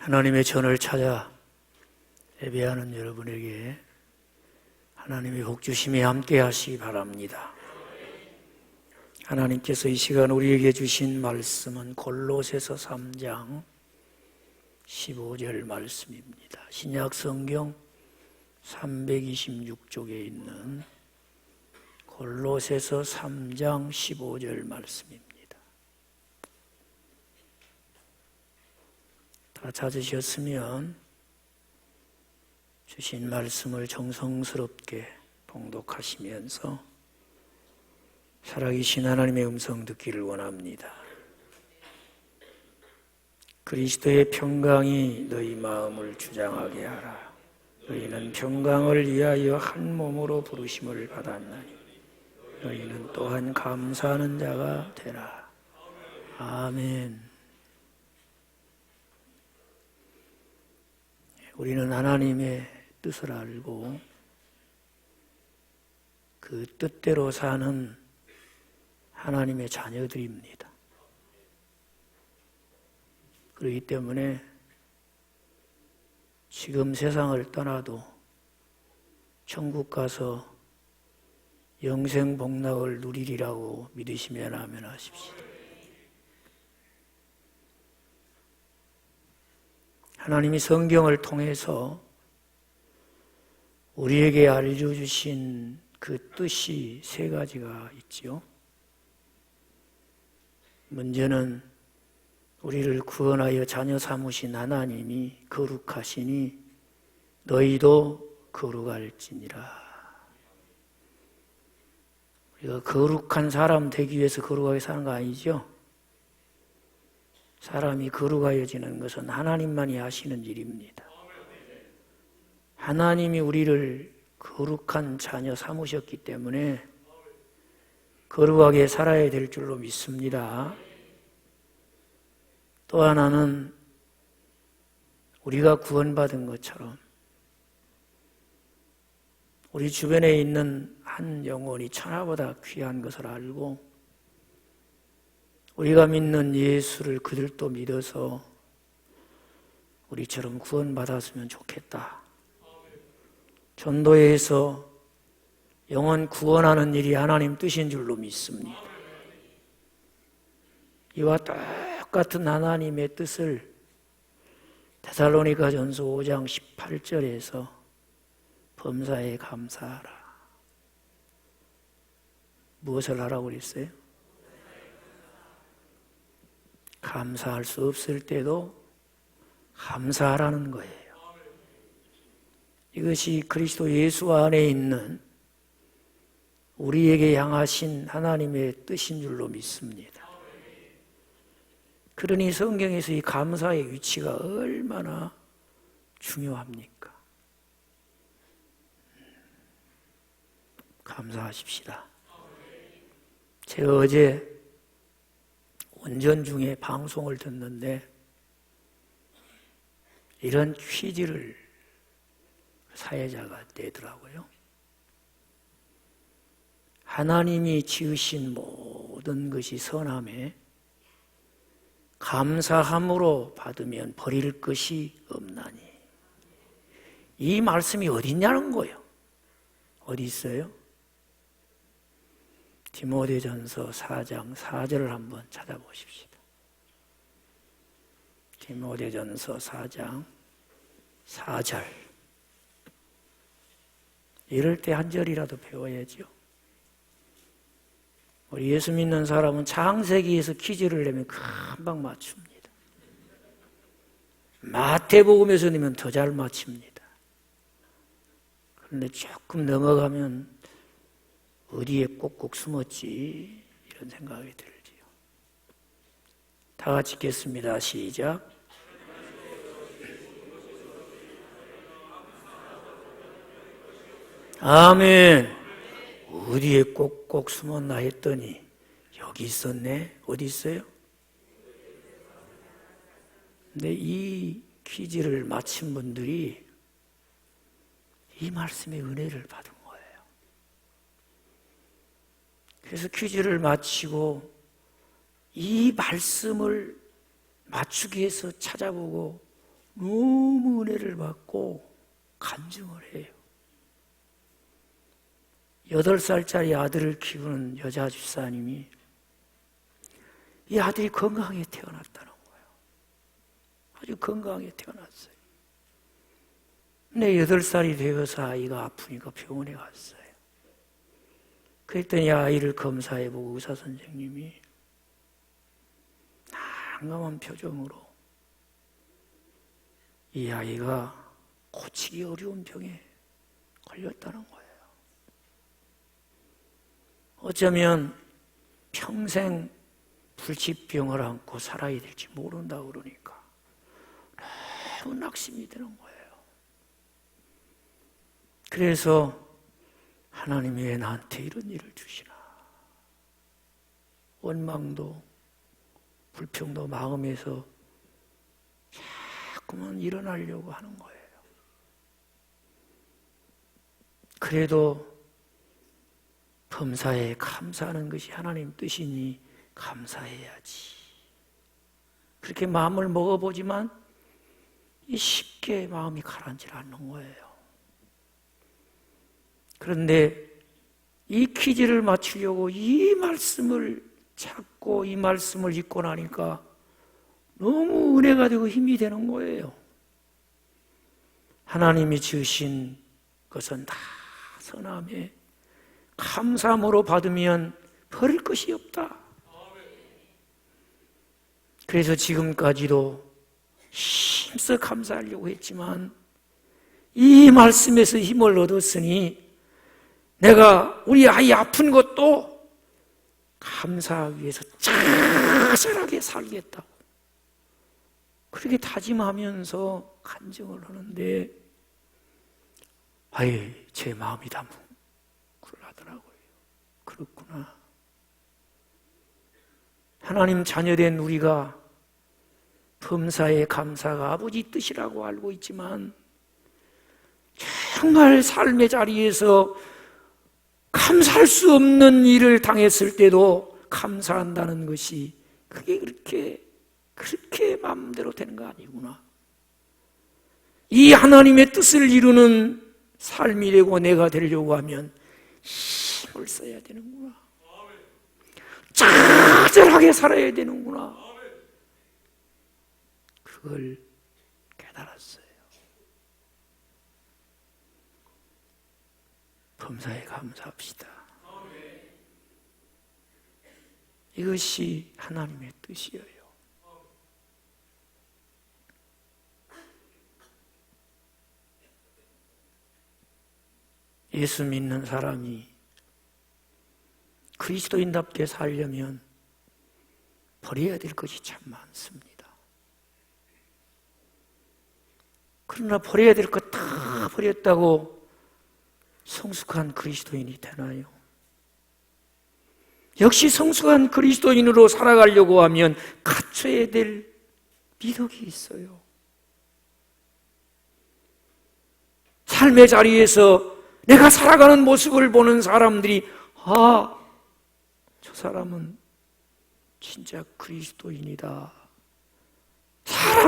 하나님의 전을 찾아 예배하는 여러분에게 하나님의 복주심이 함께 하시기 바랍니다. 하나님께서 이 시간 우리에게 주신 말씀은 골로새서 3장 15절 말씀입니다. 신약 성경 326쪽에 있는 골로새서 3장 15절 말씀입니다. 다 찾으셨으면 주신 말씀을 정성스럽게 봉독하시면서 살아계신 하나님의 음성 듣기를 원합니다. 그리스도의 평강이 너희 마음을 주장하게 하라. 너희는 평강을 위하여 한 몸으로 부르심을 받았나니 너희는 또한 감사하는 자가 되라. 아멘. 우리는 하나님의 뜻을 알고 그 뜻대로 사는 하나님의 자녀들입니다. 그렇기 때문에 지금 세상을 떠나도 천국 가서 영생 복락을 누리리라고 믿으시면 아멘 하십시오. 하나님이 성경을 통해서 우리에게 알려주신 그 뜻이 세 가지가 있지요. 먼저는 우리를 구원하여 자녀 삼으신 하나님이 거룩하시니 너희도 거룩할지니라. 우리가 거룩한 사람 되기 위해서 거룩하게 사는 거 아니죠? 사람이 거룩하여지는 것은 하나님만이 하시는 일입니다. 하나님이 우리를 거룩한 자녀 삼으셨기 때문에 거룩하게 살아야 될 줄로 믿습니다. 또 하나는 우리가 구원받은 것처럼 우리 주변에 있는 한 영혼이 천하보다 귀한 것을 알고 우리가 믿는 예수를 그들도 믿어서 우리처럼 구원받았으면 좋겠다. 전도회에서 영혼 구원하는 일이 하나님 뜻인 줄로 믿습니다. 이와 똑같은 하나님의 뜻을 데살로니가전서 5장 18절에서 범사에 감사하라. 무엇을 하라고 그랬어요? 감사할 수 없을 때도 감사하라는 거예요. 이것이 그리스도 예수 안에 있는 우리에게 향하신 하나님의 뜻인 줄로 믿습니다. 그러니 성경에서 이 감사의 위치가 얼마나 중요합니까? 감사하십시다. 제가 어제 운전 중에 방송을 듣는데 이런 퀴즈를 사회자가 내더라고요. 하나님이 지으신 모든 것이 선함에 감사함으로 받으면 버릴 것이 없나니. 이 말씀이 어디 있냐는 거예요. 어디 있어요? 디모데전서 4장 4절을 한번 찾아보십시오. 디모데전서 4장 4절. 이럴 때 한 절이라도 배워야죠. 우리 예수 믿는 사람은 창세기에서 퀴즈를 내면 금방 맞춥니다. 마태복음에서 내면 더 잘 맞춥니다. 그런데 조금 넘어가면 어디에 꼭꼭 숨었지? 이런 생각이 들지요. 다 같이 읽겠습니다. 시작. 아멘. 어디에 꼭꼭 숨었나 했더니 여기 있었네. 어디 있어요? 근데 이 퀴즈를 마친 분들이 이 말씀의 은혜를 받은 거예요. 그래서 퀴즈를 마치고 이 말씀을 맞추기 위해서 찾아보고 너무 은혜를 받고 간증을 해요. 8살짜리 아들을 키우는 여자 집사님이 이 아들이 건강하게 태어났다는 거예요. 아주 건강하게 태어났어요. 근데 8살이 되어서 아이가 아프니까 병원에 갔어요. 그랬더니 아이를 검사해보고 의사 선생님이 난감한 표정으로 이 아이가 고치기 어려운 병에 걸렸다는 거예요. 어쩌면 평생 불치병을 안고 살아야 될지 모른다 그러니까 너무 낙심이 되는 거예요. 그래서 하나님이 왜 나한테 이런 일을 주시나. 원망도 불평도 마음에서 자꾸만 일어나려고 하는 거예요. 그래도 범사에 감사하는 것이 하나님 뜻이니 감사해야지. 그렇게 마음을 먹어보지만 쉽게 마음이 가라앉지 않는 거예요. 그런데 이 퀴즈를 맞추려고 이 말씀을 찾고 이 말씀을 읽고 나니까 너무 은혜가 되고 힘이 되는 거예요. 하나님이 지으신 것은 다 선함에 감사함으로 받으면 버릴 것이 없다. 그래서 지금까지도 힘써 감사하려고 했지만 이 말씀에서 힘을 얻었으니 내가 우리 아이 아픈 것도 감사하기 위해서 자잘하게 살겠다고 그렇게 다짐하면서 간증을 하는데 아예 제 마음이 다 뭉클하더라고요. 그렇구나. 하나님 자녀된 우리가 범사의 감사가 아버지 뜻이라고 알고 있지만 정말 삶의 자리에서 감사할 수 없는 일을 당했을 때도 감사한다는 것이 그게 그렇게 마음대로 되는 거 아니구나. 이 하나님의 뜻을 이루는 삶이 되고 내가 되려고 하면 힘을 써야 되는구나. 자잘하게 살아야 되는구나. 그걸 깨달았어요. 범사에 감사합시다. 이것이 하나님의 뜻이에요. 예수 믿는 사람이 그리스도인답게 살려면 버려야 될 것이 참 많습니다. 그러나 버려야 될 것 다 버렸다고 성숙한 그리스도인이 되나요? 역시 성숙한 그리스도인으로 살아가려고 하면 갖춰야 될 미덕이 있어요. 삶의 자리에서 내가 살아가는 모습을 보는 사람들이 저 사람은 진짜 그리스도인이다.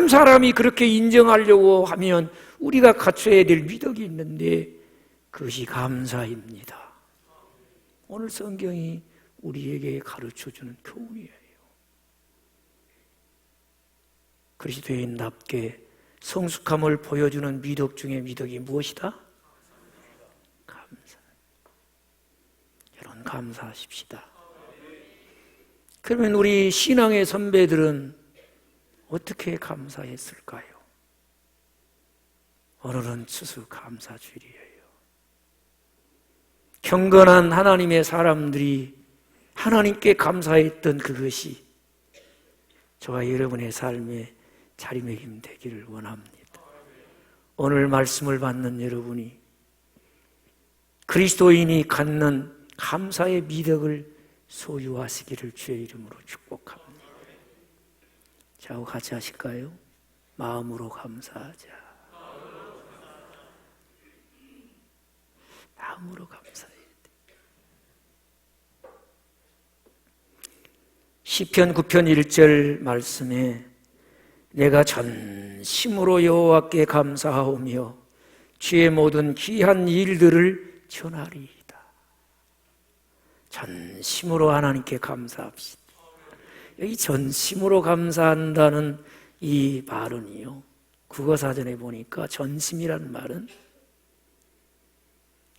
사람이 그렇게 인정하려고 하면 우리가 갖춰야 될 미덕이 있는데 그것이 감사입니다. 오늘 성경이 우리에게 가르쳐주는 교훈이에요. 그리스도인답게 성숙함을 보여주는 미덕 중에 미덕이 무엇이다? 감사. 여러분 감사하십시다. 그러면 우리 신앙의 선배들은 어떻게 감사했을까요? 오늘은 추수 감사주일이에요. 경건한 하나님의 사람들이 하나님께 감사했던 그것이 저와 여러분의 삶의 자리매김 되기를 원합니다. 오늘 말씀을 받는 여러분이 그리스도인이 갖는 감사의 미덕을 소유하시기를 주의 이름으로 축복합니다. 자, 같이 하실까요? 마음으로 감사하자. 마음으로 감사해야 돼. 시편 9편 1절 말씀에 내가 전심으로 여호와께 감사하오며 주의 모든 귀한 일들을 전하리이다. 전심으로 하나님께 감사합시다. 여기 전심으로 감사한다는 이 말은요, 국어사전에 보니까 전심이라는 말은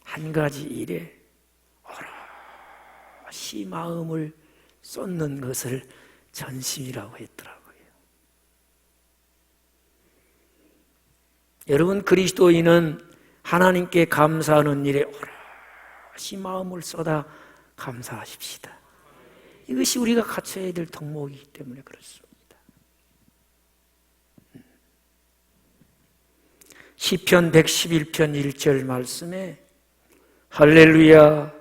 한 가지 일에 오롯이 마음을 쏟는 것을 전심이라고 했더라고요. 여러분, 그리스도인은 하나님께 감사하는 일에 오롯이 마음을 쏟아 감사하십시다. 이것이 우리가 갖춰야 될 덕목이기 때문에 그렇습니다. 시편 111편 1절 말씀에 할렐루야,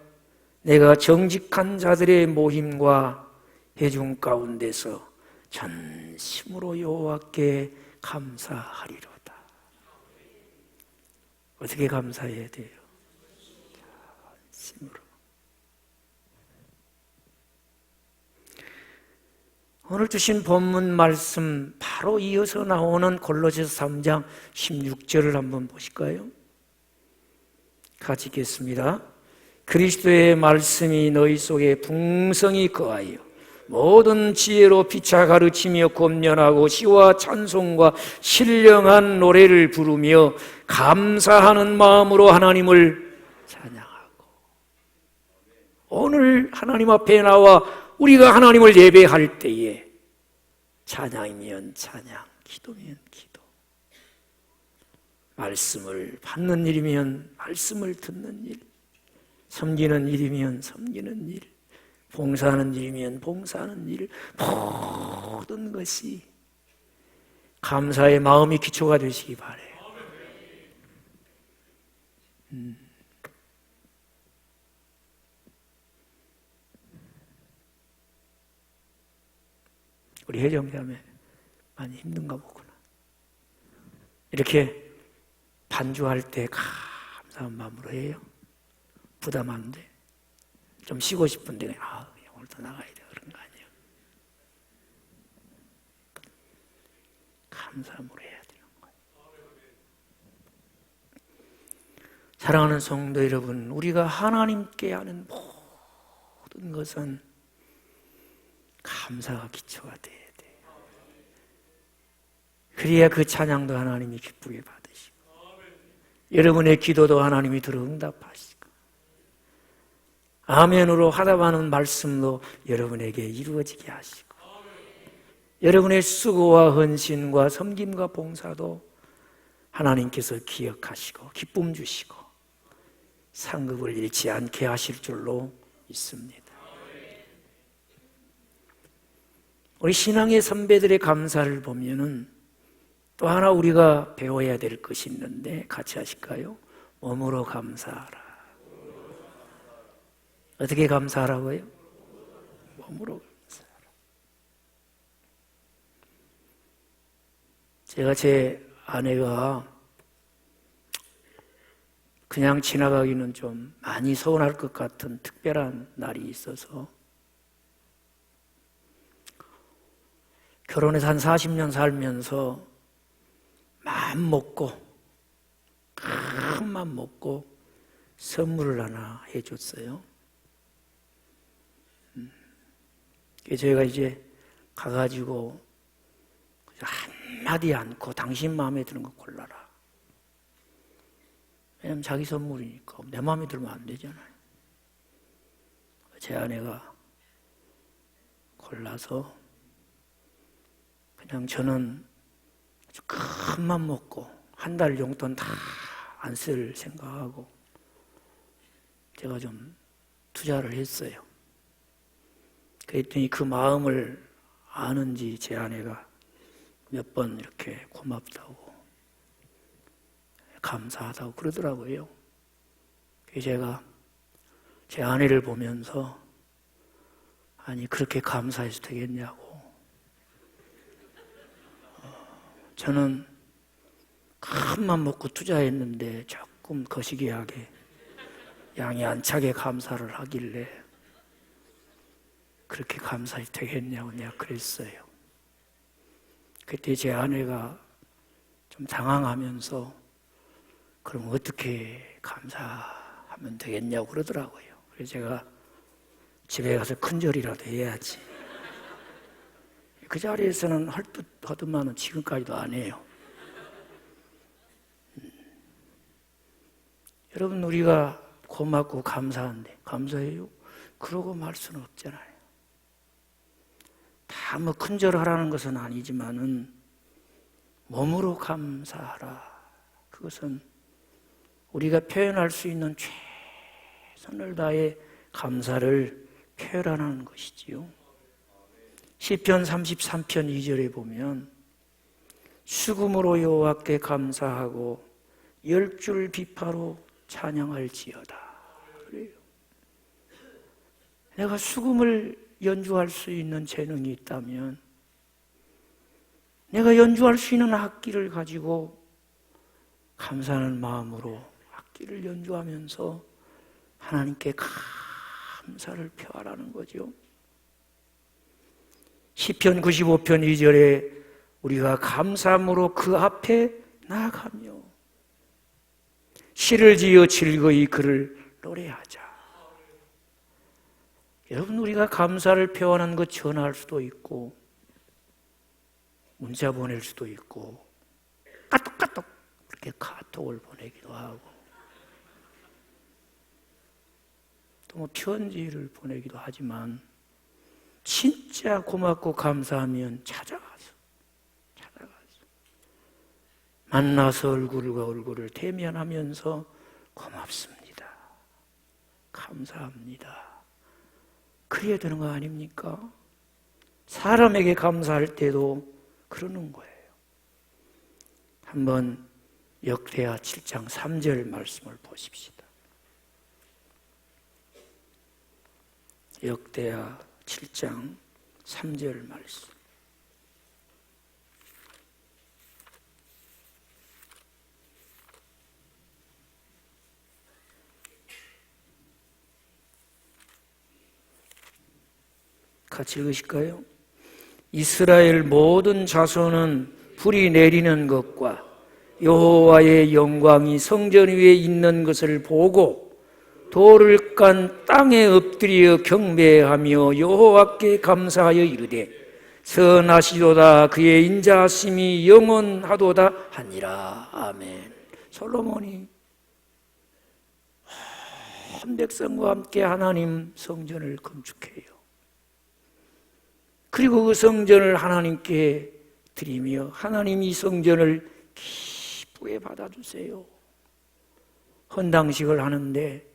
내가 정직한 자들의 모임과 회중 가운데서 전심으로 여호와께 감사하리로다. 어떻게 감사해야 돼요? 전심으로. 오늘 주신 본문 말씀 바로 이어서 나오는 골로새서 3장 16절을 한번 보실까요? 같이 읽겠습니다. 그리스도의 말씀이 너희 속에 풍성히 거하여 모든 지혜로 피차 가르치며 권면하고 시와 찬송과 신령한 노래를 부르며 감사하는 마음으로 하나님을 찬양하고. 오늘 하나님 앞에 나와 우리가 하나님을 예배할 때에 찬양이면 찬양, 기도면 기도, 말씀을 받는 일이면 말씀을 듣는 일, 섬기는 일이면 섬기는 일, 봉사하는 일이면 봉사하는 일, 모든 것이 감사의 마음이 기초가 되시기 바라요. 우리 혜정자매 많이 힘든가 보구나. 이렇게 반주할 때 감사한 마음으로 해요. 부담 안 돼. 좀 쉬고 싶은데 오늘도 나가야 돼, 그런 거 아니에요. 감사함으로 해야 되는 거예요. 사랑하는 성도 여러분, 우리가 하나님께 하는 모든 것은 감사가 기초가 돼야 돼요. 그래야 그 찬양도 하나님이 기쁘게 받으시고, 여러분의 기도도 하나님이 들어 응답하시고, 아멘으로 화답하는 말씀도 여러분에게 이루어지게 하시고, 여러분의 수고와 헌신과 섬김과 봉사도 하나님께서 기억하시고 기쁨 주시고 상급을 잃지 않게 하실 줄로 믿습니다. 우리 신앙의 선배들의 감사를 보면은 또 하나 우리가 배워야 될 것이 있는데 같이 하실까요? 몸으로 감사하라. 어떻게 감사하라고요? 몸으로 감사하라. 제가 제 아내가 그냥 지나가기는 좀 많이 서운할 것 같은 특별한 날이 있어서 결혼해서 한 40년 살면서 맘 먹고 큰 맘 먹고 선물을 하나 해줬어요. 저희가 이제 가가지고 한마디 않고 당신 마음에 드는 거 골라라. 왜냐면 자기 선물이니까 내 마음에 들면 안 되잖아요. 제 아내가 골라서 그냥 저는 큰 맘 먹고 한 달 용돈 다 안 쓸 생각하고 제가 좀 투자를 했어요. 그랬더니 그 마음을 아는지 제 아내가 몇 번 이렇게 고맙다고 감사하다고 그러더라고요. 그래서 제가 제 아내를 보면서 아니 그렇게 감사해서 되겠냐고, 저는 큰 맘 먹고 투자했는데 조금 거시기하게 양이 안 차게 감사를 하길래 그렇게 감사해도 되겠냐고 내가 그랬어요. 그때 제 아내가 좀 당황하면서 그럼 어떻게 감사하면 되겠냐고 그러더라고요. 그래서 제가 집에 가서 큰절이라도 해야지. 그 자리에서는 할 듯 하더만은 지금까지도 안 해요. 여러분, 우리가 고맙고 감사한데 감사해요? 그러고 말 수는 없잖아요. 다 뭐 큰절하라는 것은 아니지만은 몸으로 감사하라. 그것은 우리가 표현할 수 있는 최선을 다해 감사를 표현하는 것이지요. 시편 33편 2절에 보면 수금으로 여호와께 감사하고 10줄 비파로 찬양할지어다. 그래요. 내가 수금을 연주할 수 있는 재능이 있다면 내가 연주할 수 있는 악기를 가지고 감사하는 마음으로 악기를 연주하면서 하나님께 감사를 표하라는 거죠. 시편 95편 2절에 우리가 감사함으로 그 앞에 나아가며 시를 지어 즐거이 그를 노래하자. 여러분, 우리가 감사를 표현하는 것 전화할 수도 있고 문자 보낼 수도 있고 까똑까똑 그렇게 카톡을 보내기도 하고 또 뭐 편지를 보내기도 하지만 진짜 고맙고 감사하면 찾아가서 만나서 얼굴과 얼굴을 대면하면서 고맙습니다. 감사합니다. 그래야 되는 거 아닙니까? 사람에게 감사할 때도 그러는 거예요. 한번 역대하 7장 3절 말씀을 보십시다. 역대하 7장 3절 말씀. 같이 읽으실까요? 이스라엘 모든 자손은 불이 내리는 것과 여호와의 영광이 성전 위에 있는 것을 보고 돌을 깐 땅에 엎드려 경배하며 여호와께 감사하여 이르되 선하시도다 그의 인자하심이 영원하도다 하니라. 아멘. 솔로몬이 온 백성과 함께 하나님 성전을 건축해요. 그리고 그 성전을 하나님께 드리며 하나님 이 성전을 기쁘게 받아주세요. 헌당식을 하는데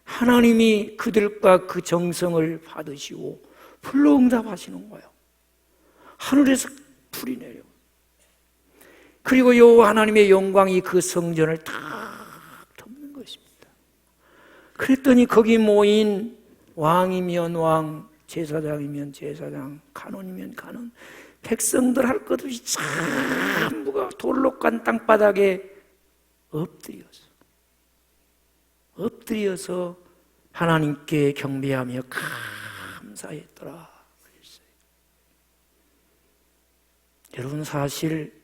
하나님이 그들과 그 정성을 받으시고 불로 응답하시는 거예요. 하늘에서 불이 내려. 그리고 여호와 하나님의 영광이 그 성전을 다 덮는 것입니다. 그랬더니 거기 모인 왕이면 왕, 제사장이면 제사장, 간원이면 간원, 백성들 할 것 없이 전부가 돌로 깐 땅바닥에 엎드려서 하나님께 경배하며 감사했더라 그랬어요. 여러분, 사실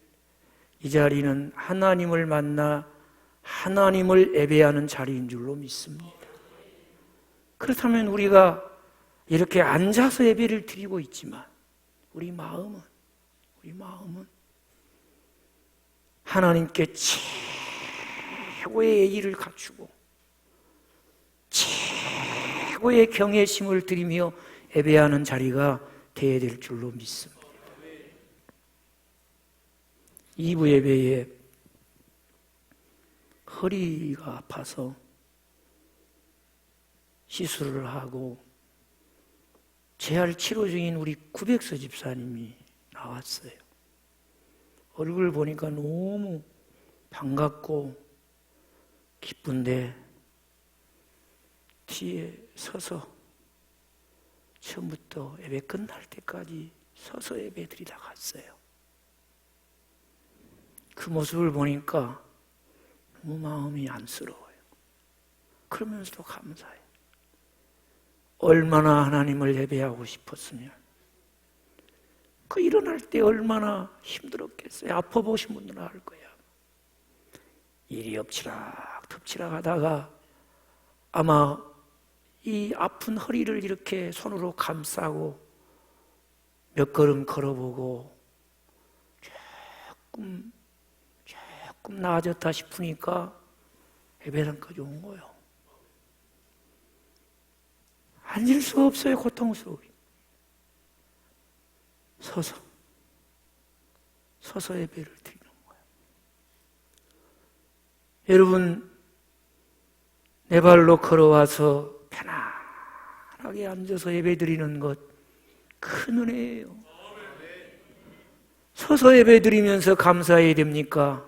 이 자리는 하나님을 만나 하나님을 예배하는 자리인 줄로 믿습니다. 그렇다면 우리가 이렇게 앉아서 예배를 드리고 있지만 우리 마음은 하나님께 최고의 예의를 갖추고 최고의 경외심을 드리며 예배하는 자리가 되어야 될 줄로 믿습니다. 2부 예배에 허리가 아파서 시술을 하고 재활 치료 중인 우리 구백서 집사님이 나왔어요. 얼굴 보니까 너무 반갑고 기쁜데 뒤에 서서 처음부터 예배 끝날 때까지 서서 예배 드리다 갔어요. 그 모습을 보니까 너무 마음이 안쓰러워요. 그러면서도 감사해요. 얼마나 하나님을 예배하고 싶었으면 그 일어날 때 얼마나 힘들었겠어요. 아파 보신 분들은 알 거야. 일이 엎치락 덮치락 하다가 아마 이 아픈 허리를 이렇게 손으로 감싸고 몇 걸음 걸어보고 조금 나아졌다 싶으니까 예배당까지 온 거예요. 앉을 수 없어요. 고통스러워요. 서서 예배를 드리는 거예요. 여러분, 내 발로 걸어와서 편안하게 앉아서 예배 드리는 것 큰 은혜예요. 서서 예배 드리면서 감사해야 됩니까?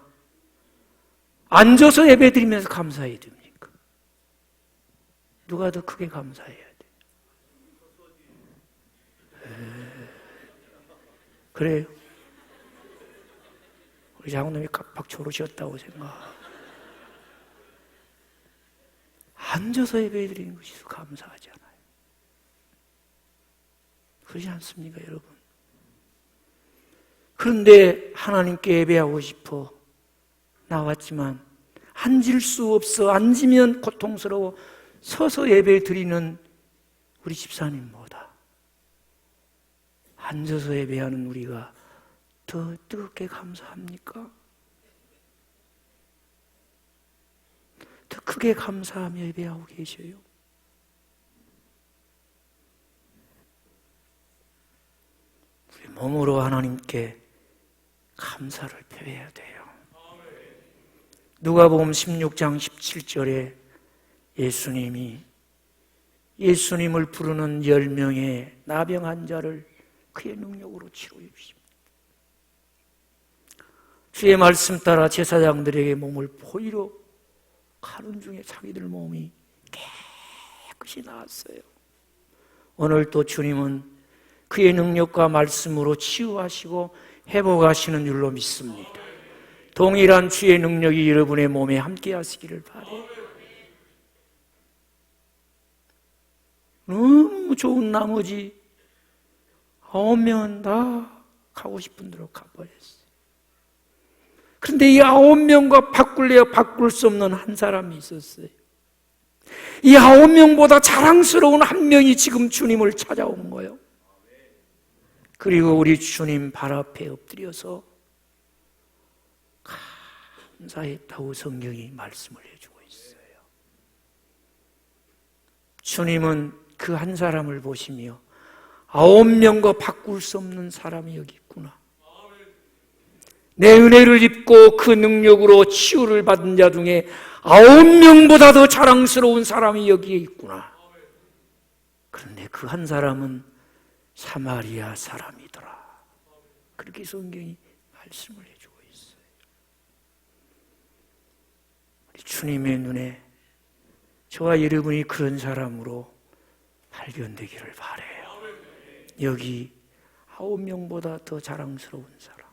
앉아서 예배 드리면서 감사해야 됩니까? 누가 더 크게 감사해야 돼요? 그래요? 우리 장로님이 깜빡 졸으셨다고 생각. 앉아서 예배 드리는 것이 감사하잖아요. 그렇지 않습니까, 여러분? 그런데 하나님께 예배하고 싶어 나왔지만 앉을 수 없어. 앉으면 고통스러워. 서서 예배 드리는 우리 집사님보다 앉아서 예배하는 우리가 더 뜨겁게 감사합니까? 더 크게 감사하며 예배하고 계셔요. 우리 몸으로 하나님께 감사를 표해야 돼요. 누가복음 16장 17절에 예수님을 부르는 10명의 나병 환자를 그의 능력으로 치료해 주십니다. 주의 말씀 따라 제사장들에게 몸을 보이러 가는 중에 자기들 몸이 깨끗이 나았어요. 오늘 또 주님은 그의 능력과 말씀으로 치유하시고 회복하시는 줄로 믿습니다. 동일한 주의 능력이 여러분의 몸에 함께 하시기를 바라요. 너무 좋은 나머지 9명은 다 가고 싶은 대로 가버렸어요. 그런데 이 9명과 바꿀 수 없는 한 사람이 있었어요. 이 9명보다 자랑스러운 한 명이 지금 주님을 찾아온 거예요. 그리고 우리 주님 발 앞에 엎드려서 감사했다고 성경이 말씀을 해주고 있어요. 주님은 그 한 사람을 보시며 9명과 바꿀 수 없는 사람이 여기 있구나. 내 은혜를 입고 그 능력으로 치유를 받은 자 중에 9명보다 더 자랑스러운 사람이 여기에 있구나. 그런데 그 한 사람은 사마리아 사람이더라. 그렇게 성경이 말씀을 해주고 있어요. 우리 주님의 눈에 저와 여러분이 그런 사람으로 발견되기를 바라요. 여기 9명보다 더 자랑스러운 사람,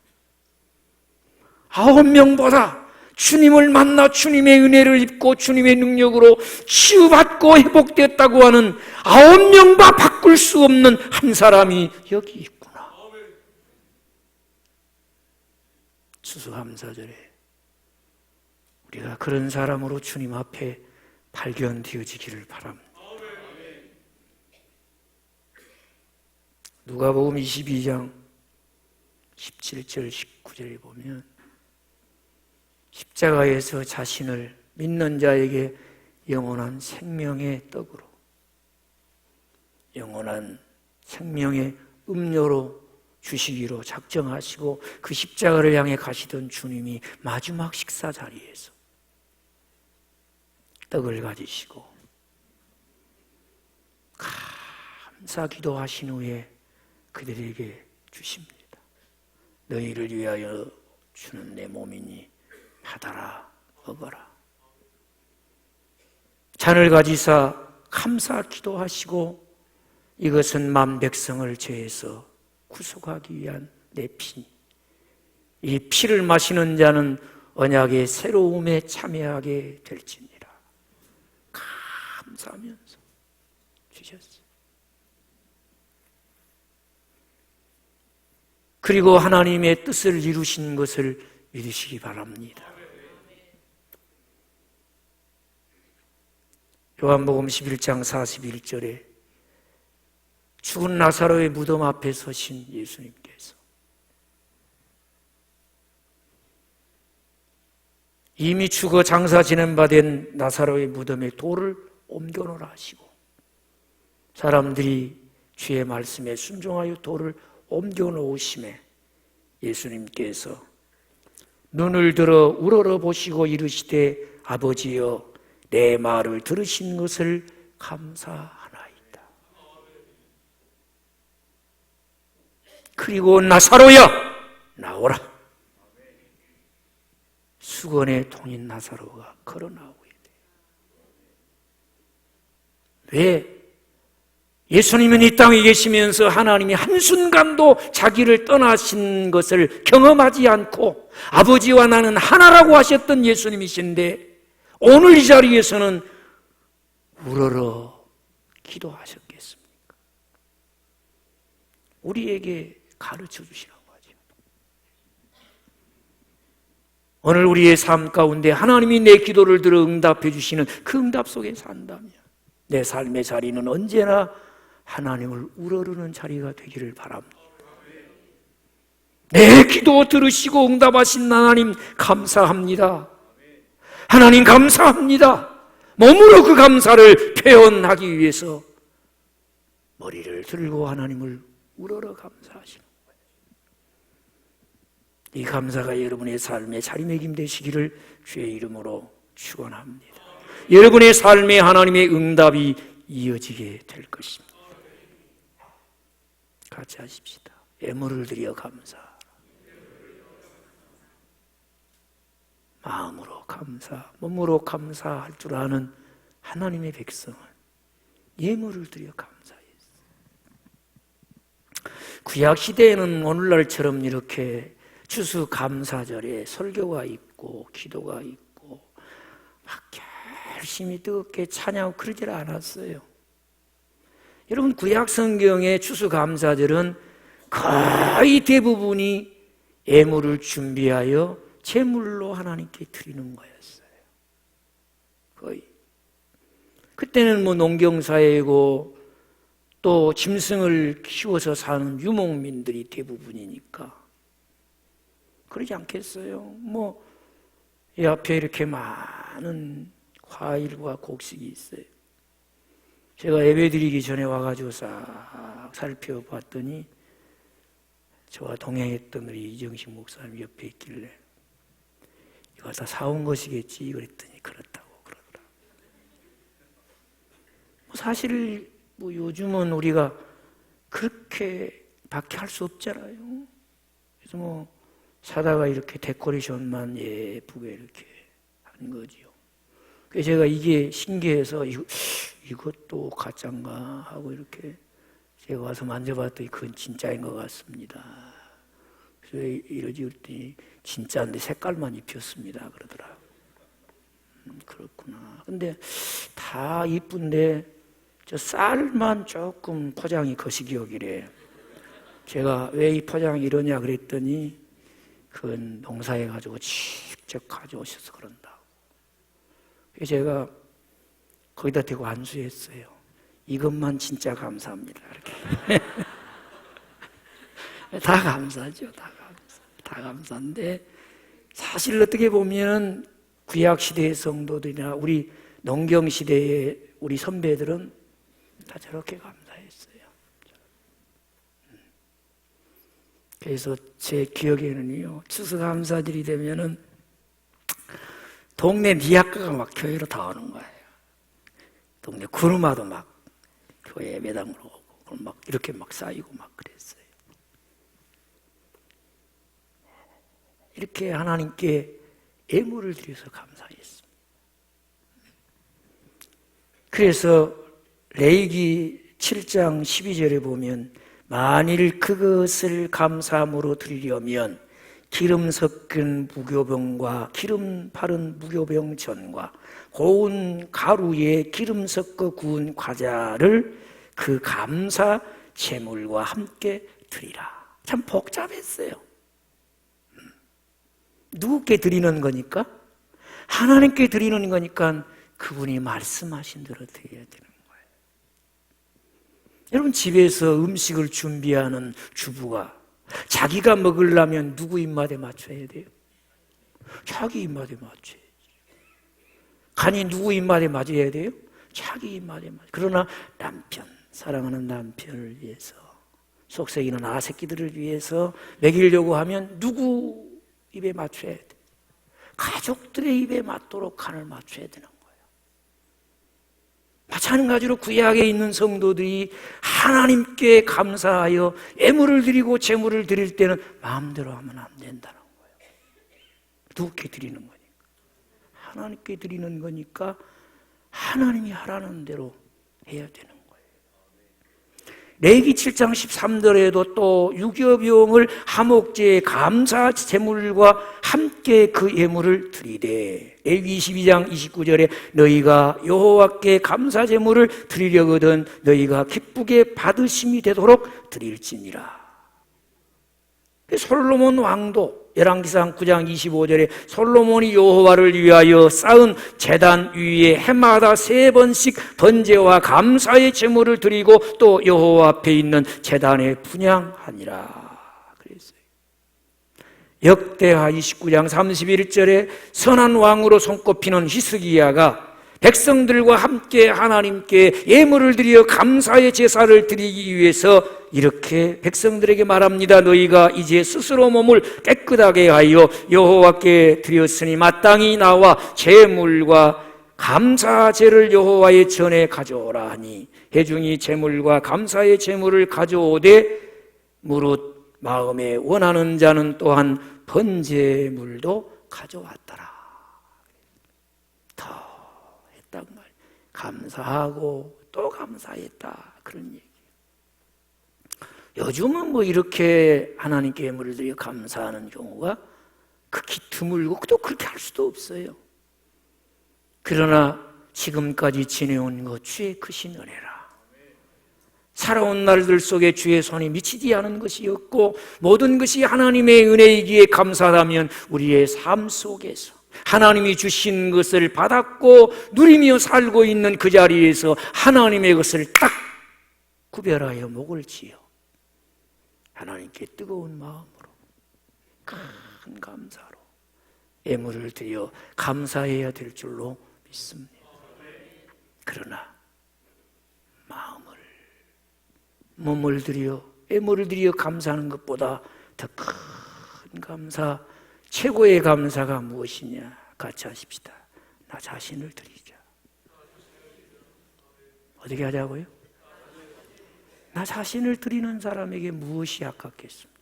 9명보다 주님을 만나 주님의 은혜를 입고 주님의 능력으로 치유받고 회복됐다고 하는 9명과 바꿀 수 없는 한 사람이 여기 있구나. 추수감사절에 우리가 그런 사람으로 주님 앞에 발견되어지기를 바랍니다. 누가복음 22장 17절 19절에 보면 십자가에서 자신을 믿는 자에게 영원한 생명의 떡으로, 영원한 생명의 음료로 주시기로 작정하시고 그 십자가를 향해 가시던 주님이 마지막 식사 자리에서 떡을 가지시고 감사 기도하신 후에 그들에게 주십니다. 너희를 위하여 주는 내 몸이니 받아라 먹어라. 잔을 가지사 감사 기도하시고 이것은 만 백성을 죄에서 구속하기 위한 내 피니 이 피를 마시는 자는 언약의 새로움에 참여하게 될지니라. 감사하면서 주셨어요. 그리고 하나님의 뜻을 이루신 것을 믿으시기 바랍니다. 요한복음 11장 41절에 죽은 나사로의 무덤 앞에 서신 예수님께서 이미 죽어 장사 지낸 바 된 나사로의 무덤에 돌을 옮겨놓으라 하시고 사람들이 주의 말씀에 순종하여 돌을 옮겨놓으심에 예수님께서 눈을 들어 우러러 보시고 이르시되 아버지여 내 말을 들으신 것을 감사하나이다. 그리고 나사로야 나오라. 수건에 통인 나사로가 걸어 나오게 돼. 왜? 예수님은 이 땅에 계시면서 하나님이 한순간도 자기를 떠나신 것을 경험하지 않고 아버지와 나는 하나라고 하셨던 예수님이신데 오늘 이 자리에서는 우러러 기도하셨겠습니까? 우리에게 가르쳐 주시라고 하죠. 오늘 우리의 삶 가운데 하나님이 내 기도를 들어 응답해 주시는 그 응답 속에 산다면 내 삶의 자리는 언제나 하나님을 우러르는 자리가 되기를 바랍니다. 내 기도 들으시고 응답하신 하나님 감사합니다. 하나님 감사합니다. 몸으로 그 감사를 표현하기 위해서 머리를 들고 하나님을 우러러 감사하시는 거예요. 이 감사가 여러분의 삶의 자리매김 되시기를 주의 이름으로 축원합니다. 여러분의 삶에 하나님의 응답이 이어지게 될 것입니다. 같이 하십시다. 애물을 드려 감사, 마음으로 감사, 몸으로 감사할 줄 아는 하나님의 백성은 예물을 드려 감사했어요. 구약 시대에는 오늘날처럼 이렇게 추수감사절에 설교가 있고 기도가 있고 막 열심히 뜨겁게 찬양하고 그러질 않았어요. 여러분 구약 성경의 추수감사절은 거의 대부분이 예물을 준비하여 제물로 하나님께 드리는 거였어요. 거의. 그때는 뭐 농경사회고 또 짐승을 키워서 사는 유목민들이 대부분이니까 그러지 않겠어요? 뭐 이 앞에 이렇게 많은 과일과 곡식이 있어요. 제가 예배드리기 전에 와가지고 싹 살펴봤더니 저와 동행했던 우리 이정식 목사님 옆에 있길래 이거 다 사온 것이겠지 그랬더니 그렇다고 그러더라. 사실 뭐 요즘은 우리가 그렇게 밖에 할 수 없잖아요. 그래서 뭐 사다가 이렇게 데코레이션만 예쁘게 이렇게 한 거지요. 그래서 제가 이게 신기해서 이것도 가짜인가 하고 이렇게 제가 와서 만져봤더니 그건 진짜인 것 같습니다. 그래서 이러지 그랬더니 진짜인데 색깔만 입혔습니다 그러더라. 그렇구나. 근데 다 이쁜데 저 쌀만 조금 포장이 거시기하길래 제가 왜 이 포장이 이러냐 그랬더니 그건 농사해가지고 직접 가져오셔서 그런다고. 그래서 제가 거기다 대고 안수했어요. 이것만 진짜 감사합니다. 이렇게. 다 감사죠. 다 감사인데 사실 어떻게 보면 구약시대의 성도들이나 우리 농경시대의 우리 선배들은 다 저렇게 감사했어요. 그래서 제 기억에는요, 추수감사절이 되면은 동네 미약가가 막 교회로 다 오는 거예요. 동네 구르마도 막 교회 예배당으로 오고 막 이렇게 막 쌓이고 막 그랬어요. 이렇게 하나님께 예물을 드려서 감사했습니다. 그래서 레위기 7장 12절에 보면 만일 그것을 감사함으로 드리려면 기름 섞은 무교병과 기름 바른 무교병 전과 고운 가루에 기름 섞어 구운 과자를 그 감사 제물과 함께 드리라. 참 복잡했어요. 누구께 드리는 거니까? 하나님께 드리는 거니까 그분이 말씀하신 대로 드려야 되는 거예요. 여러분, 집에서 음식을 준비하는 주부가 자기가 먹으려면 누구 입맛에 맞춰야 돼요? 자기 입맛에 맞춰야지. 간이 누구 입맛에 맞아야 돼요? 자기 입맛에 맞아요. 그러나 남편, 사랑하는 남편을 위해서, 속썩이는 아새끼들을 위해서 먹이려고 하면 누구 입에 맞춰야 돼? 가족들의 입에 맞도록 간을 맞춰야 되는 거예요. 마찬가지로 구약에 있는 성도들이 하나님께 감사하여 예물을 드리고 제물을 드릴 때는 마음대로 하면 안 된다는 거예요. 누구께 드리는 거니까? 하나님께 드리는 거니까 하나님이 하라는 대로 해야 되는 거예요. 레위기 7장 13절에도 또 유교병을 하목제의 감사 제물과 함께 그 예물을 드리되, 레위기 22장 29절에 너희가 여호와께 감사 제물을 드리려거든 너희가 기쁘게 받으심이 되도록 드릴지니라. 솔로몬 왕도 열왕기상 9장 25절에 솔로몬이 여호와를 위하여 쌓은 제단 위에 해마다 3번씩 번제와 감사의 제물을 드리고 또 여호와 앞에 있는 제단에 분향하니라 그랬어요. 역대하 29장 31절에 선한 왕으로 손꼽히는 히스기야가 백성들과 함께 하나님께 예물을 드려 감사의 제사를 드리기 위해서 이렇게 백성들에게 말합니다. 너희가 이제 스스로 몸을 깨끗하게 하여 여호와께 드렸으니 마땅히 나와 제물과 감사제를 여호와의 전에 가져오라 하니 회중이 제물과 감사의 제물을 가져오되 무릇 마음에 원하는 자는 또한 번제물도 가져왔더라. 감사하고 또 감사했다, 그런 얘기. 요즘은 뭐 이렇게 하나님께 예물을 드려 감사하는 경우가 극히 드물고 또 그렇게 할 수도 없어요. 그러나 지금까지 지내온 것 주의 크신 은혜라. 살아온 날들 속에 주의 손이 미치지 않은 것이 없고 모든 것이 하나님의 은혜이기에 감사하다면 우리의 삶 속에서 하나님이 주신 것을 받았고 누리며 살고 있는 그 자리에서 하나님의 것을 딱 구별하여 목을 지어 하나님께 뜨거운 마음으로 큰 감사로 예물을 드려 감사해야 될 줄로 믿습니다. 그러나 몸을 들여 예물을 드려 감사하는 것보다 더 큰 감사, 최고의 감사가 무엇이냐? 같이 하십시다. 나 자신을 드리자. 어떻게 하자고요? 나 자신을 드리는 사람에게 무엇이 아깝겠습니까?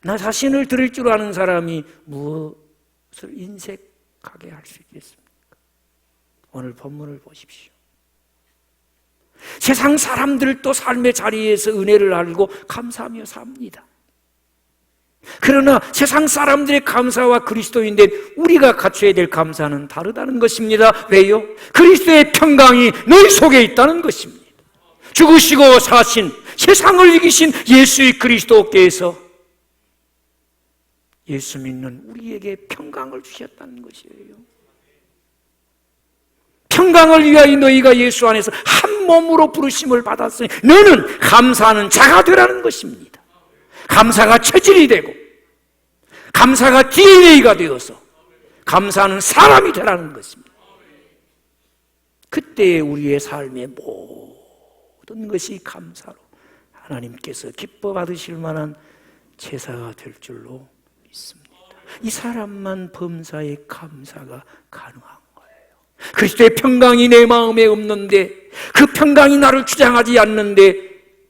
나 자신을 드릴 줄 아는 사람이 무엇을 인색하게 할 수 있겠습니까? 오늘 본문을 보십시오. 세상 사람들도 삶의 자리에서 은혜를 알고 감사하며 삽니다. 그러나 세상 사람들의 감사와 그리스도인된 우리가 갖춰야 될 감사는 다르다는 것입니다. 왜요? 그리스도의 평강이 너희 속에 있다는 것입니다. 죽으시고 사신 세상을 이기신 예수의 그리스도께서 예수 믿는 우리에게 평강을 주셨다는 것이에요. 평강을 위하여 너희가 예수 안에서 한 몸으로 부르심을 받았으니 너는 감사하는 자가 되라는 것입니다. 감사가 체질이 되고 감사가 DNA가 되어서 감사하는 사람이 되라는 것입니다. 그때 우리의 삶의 모든 것이 감사로 하나님께서 기뻐 받으실 만한 제사가 될 줄로 믿습니다. 이 사람만 범사의 감사가 가능한 거예요. 그리스도의 평강이 내 마음에 없는데 그 평강이 나를 주장하지 않는데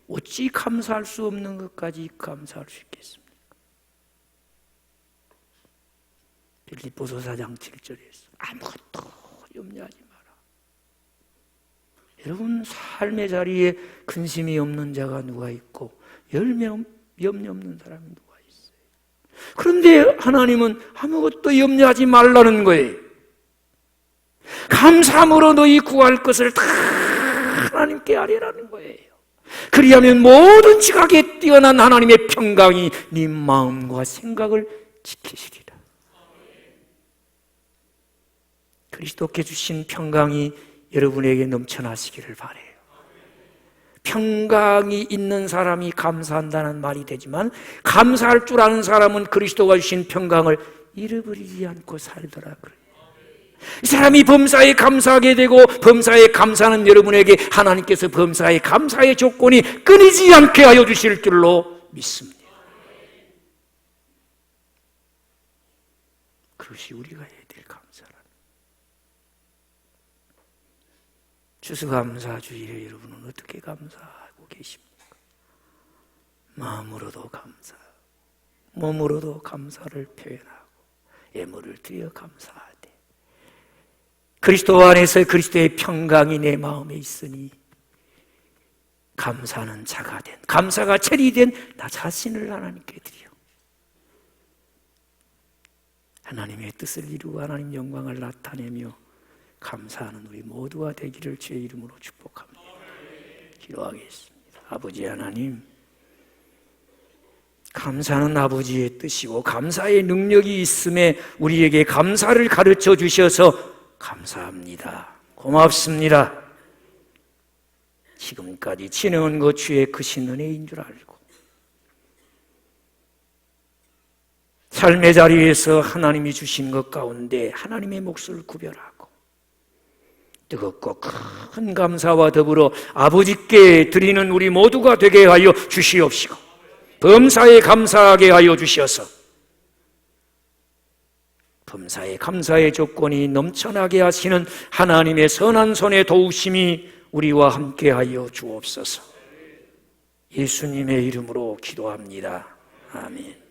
어찌 감사할 수 없는 것까지 감사할 수 있겠습니까? 빌립보서 4장 7절에서 아무것도 염려하지 마라. 여러분, 삶의 자리에 근심이 없는 자가 누가 있고 염려 없는 사람이 누가 있어요? 그런데 하나님은 아무것도 염려하지 말라는 거예요. 감사함으로 너희 구할 것을 다 하나님께 아뢰라는 거예요. 그리하면 모든 지각에 뛰어난 하나님의 평강이 네 마음과 생각을 지키시리라. 그리스도께 주신 평강이 여러분에게 넘쳐나시기를 바라요. 평강이 있는 사람이 감사한다는 말이 되지만 감사할 줄 아는 사람은 그리스도가 주신 평강을 잃어버리지 않고 살더라 그래요. 이 사람이 범사에 감사하게 되고 범사에 감사하는 여러분에게 하나님께서 범사에 감사의 조건이 끊이지 않게 하여 주실 줄로 믿습니다. 그것이 우리가 해야 될 감사라. 추수감사주일에 여러분은 어떻게 감사하고 계십니까? 마음으로도 감사하고 몸으로도 감사를 표현하고 예물을 드려 감사하되 그리스도 안에서 그리스도의 평강이 내 마음에 있으니 감사는 자가 된, 감사가 체리 된 나 자신을 하나님께 드려 하나님의 뜻을 이루고 하나님 영광을 나타내며 감사하는 우리 모두가 되기를 주의 이름으로 축복합니다. 기도하겠습니다. 아버지 하나님, 감사는 아버지의 뜻이고 감사의 능력이 있음에 우리에게 감사를 가르쳐 주셔서 감사합니다. 고맙습니다. 지금까지 지내온 것 주의 크신 은혜인 줄 알고 삶의 자리에서 하나님이 주신 것 가운데 하나님의 몫을 구별하고 뜨겁고 큰 감사와 더불어 아버지께 드리는 우리 모두가 되게 하여 주시옵시고 범사에 감사하게 하여 주셔서 범사에 감사의 조건이 넘쳐나게 하시는 하나님의 선한 손의 도우심이 우리와 함께하여 주옵소서. 예수님의 이름으로 기도합니다. 아멘.